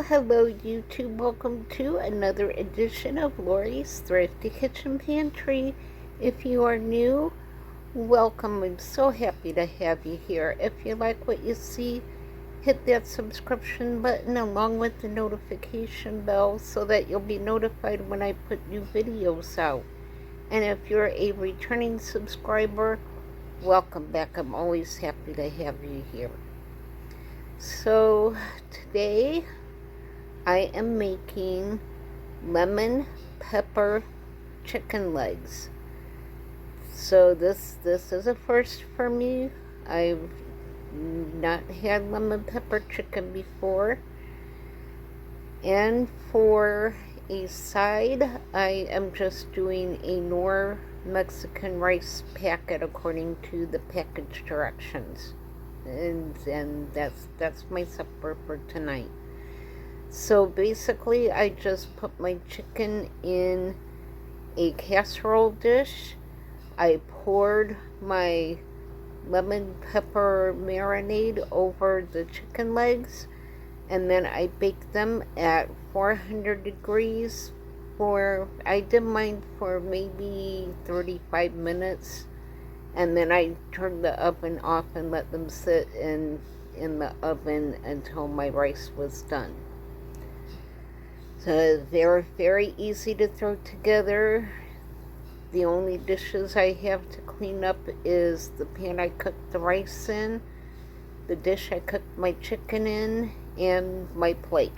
Well, hello YouTube. Welcome to another edition of Lori's Thrifty Kitchen Pantry. If you are new, welcome. I'm so happy to have you here. If you like what you see, hit that subscription button along with the notification bell so that you'll be notified when I put new videos out. And if you're a returning subscriber, welcome back. I'm always happy to have you here. So today I am making lemon pepper chicken legs. So this is a first for me. I've not had lemon pepper chicken before. And for a side, I am just doing a Knorr Mexican rice packet according to the package directions. And that's my supper for tonight. So basically I just put my chicken in a casserole dish. I poured my lemon pepper marinade over the chicken legs, and then I baked them at 400 degrees I did mine for maybe 35 minutes. And then I turned the oven off and let them sit in the oven until my rice was done. So they're very easy to throw together. The only dishes I have to clean up is the pan I cooked the rice in, the dish I cooked my chicken in, and my plate.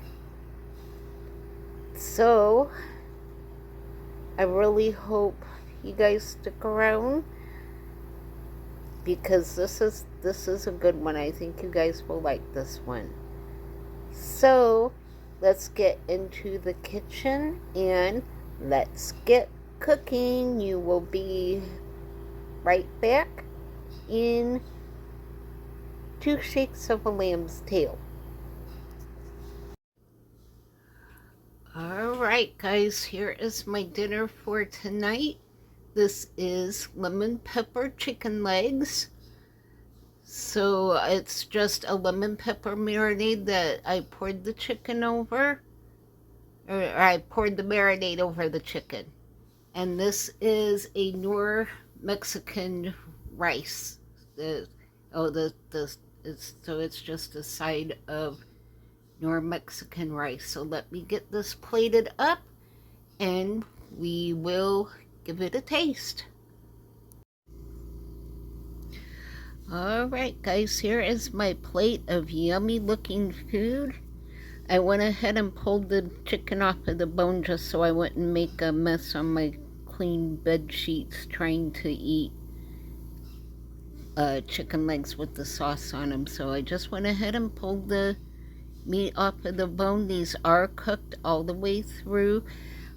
So I really hope you guys stick around, because this is a good one. I think you guys will like this one. So let's get into the kitchen and let's get cooking. You will be right back in 2 shakes of a lamb's tail. Alright guys, here is my dinner for tonight. This is lemon pepper chicken legs. So it's just a lemon pepper marinade that I poured the chicken over. Or I poured the marinade over the chicken. And this is a Knorr Mexican rice. So it's just a side of Knorr Mexican rice. So let me get this plated up and we will give it a taste. Alright guys, here is my plate of yummy looking food. I went ahead and pulled the chicken off of the bone just so I wouldn't make a mess on my clean bed sheets trying to eat chicken legs with the sauce on them. So I just went ahead and pulled the meat off of the bone. These are cooked all the way through.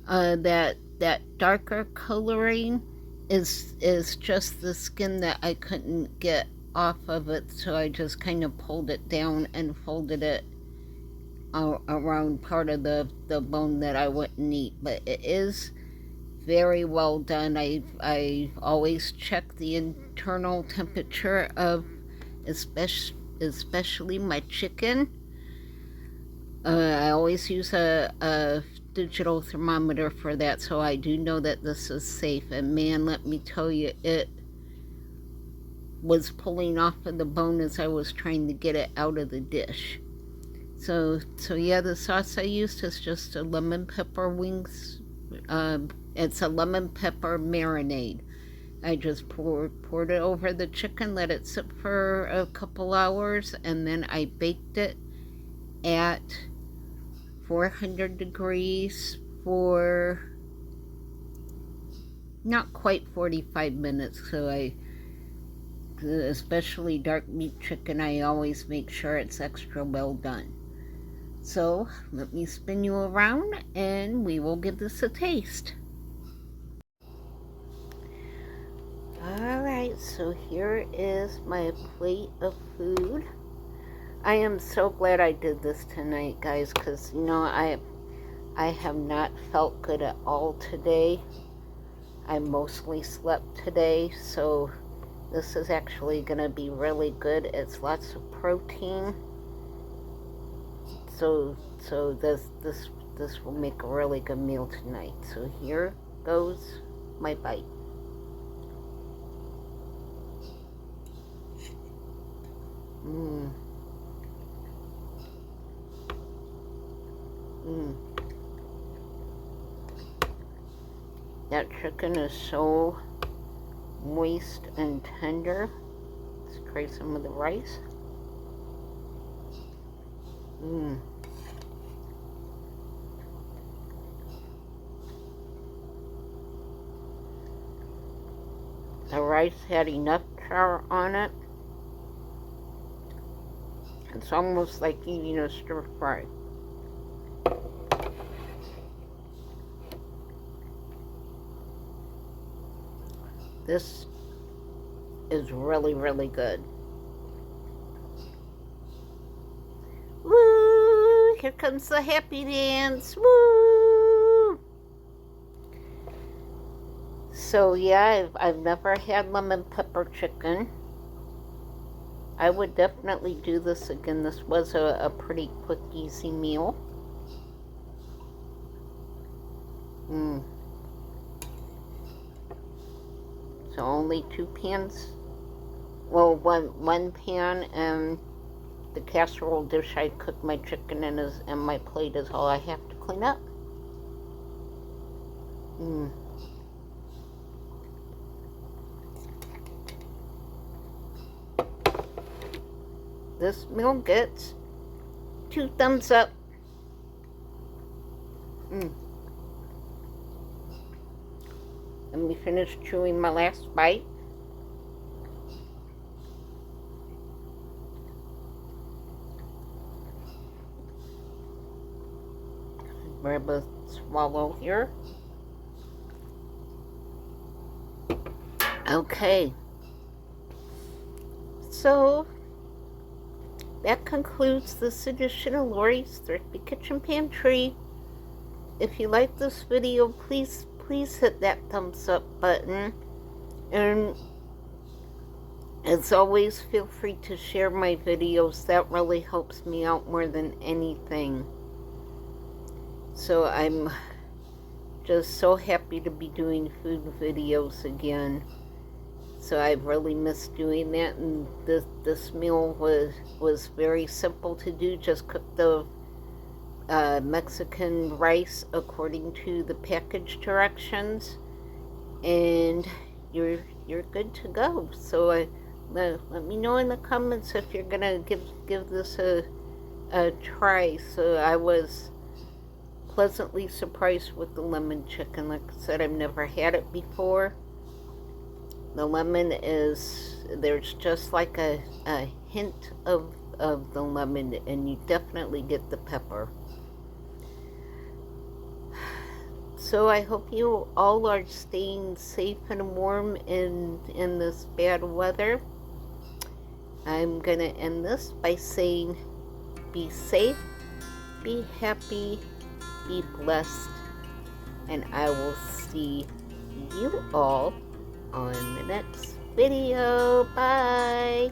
That darker coloring is just the skin that I couldn't get off of it, so I just kind of pulled it down and folded it around part of the bone that I wouldn't eat. But it is very well done. I always check the internal temperature of especially my chicken. I always use a digital thermometer for that, so I do know that this is safe. And man, let me tell you, it was pulling off of the bone as I was trying to get it out of the dish. So yeah, the sauce I used is just a lemon pepper wings. It's a lemon pepper marinade. I just poured it over the chicken, let it sit for a couple hours, and then I baked it at 400 degrees for not quite 45 minutes. So especially dark meat chicken, I always make sure it's extra well done. So let me spin you around and we will give this a taste. Alright, so here is my plate of food. I am so glad I did this tonight, guys, because you know I have not felt good at all today. I mostly slept today, so this is actually going to be really good. It's lots of protein. So this will make a really good meal tonight. So here goes my bite. Mmm. Mmm. That chicken is so moist and tender. Let's try some of the rice. Mmm. The rice had enough char on it. It's almost like eating a stir fry. This is really, really good. Woo! Here comes the happy dance. Woo! So yeah, I've never had lemon pepper chicken. I would definitely do this again. This was a pretty quick, easy meal. Mmm. So only 2 pans. Well, one pan and the casserole dish I cooked my chicken in and my plate is all I have to clean up. Mmm. This meal gets 2 thumbs up. Mmm. Let me finish chewing my last bite. Grab a swallow here. Okay. So that concludes this edition of Lori's Thrifty Kitchen Pantry. If you like this video, please hit that thumbs up button. And as always, feel free to share my videos. That really helps me out more than anything. So I'm just so happy to be doing food videos again. So I've really missed doing that, and this meal was very simple to do. Just cook the Mexican rice according to the package directions, and you're good to go. So let me know in the comments if you're gonna give this a try. So I was pleasantly surprised with the lemon chicken. Like I said, I've never had it before. The lemon there's just like a hint of the lemon, and you definitely get the pepper. So I hope you all are staying safe and warm in this bad weather. I'm gonna end this by saying, be safe, be happy, be blessed, and I will see you all on the next video. Bye.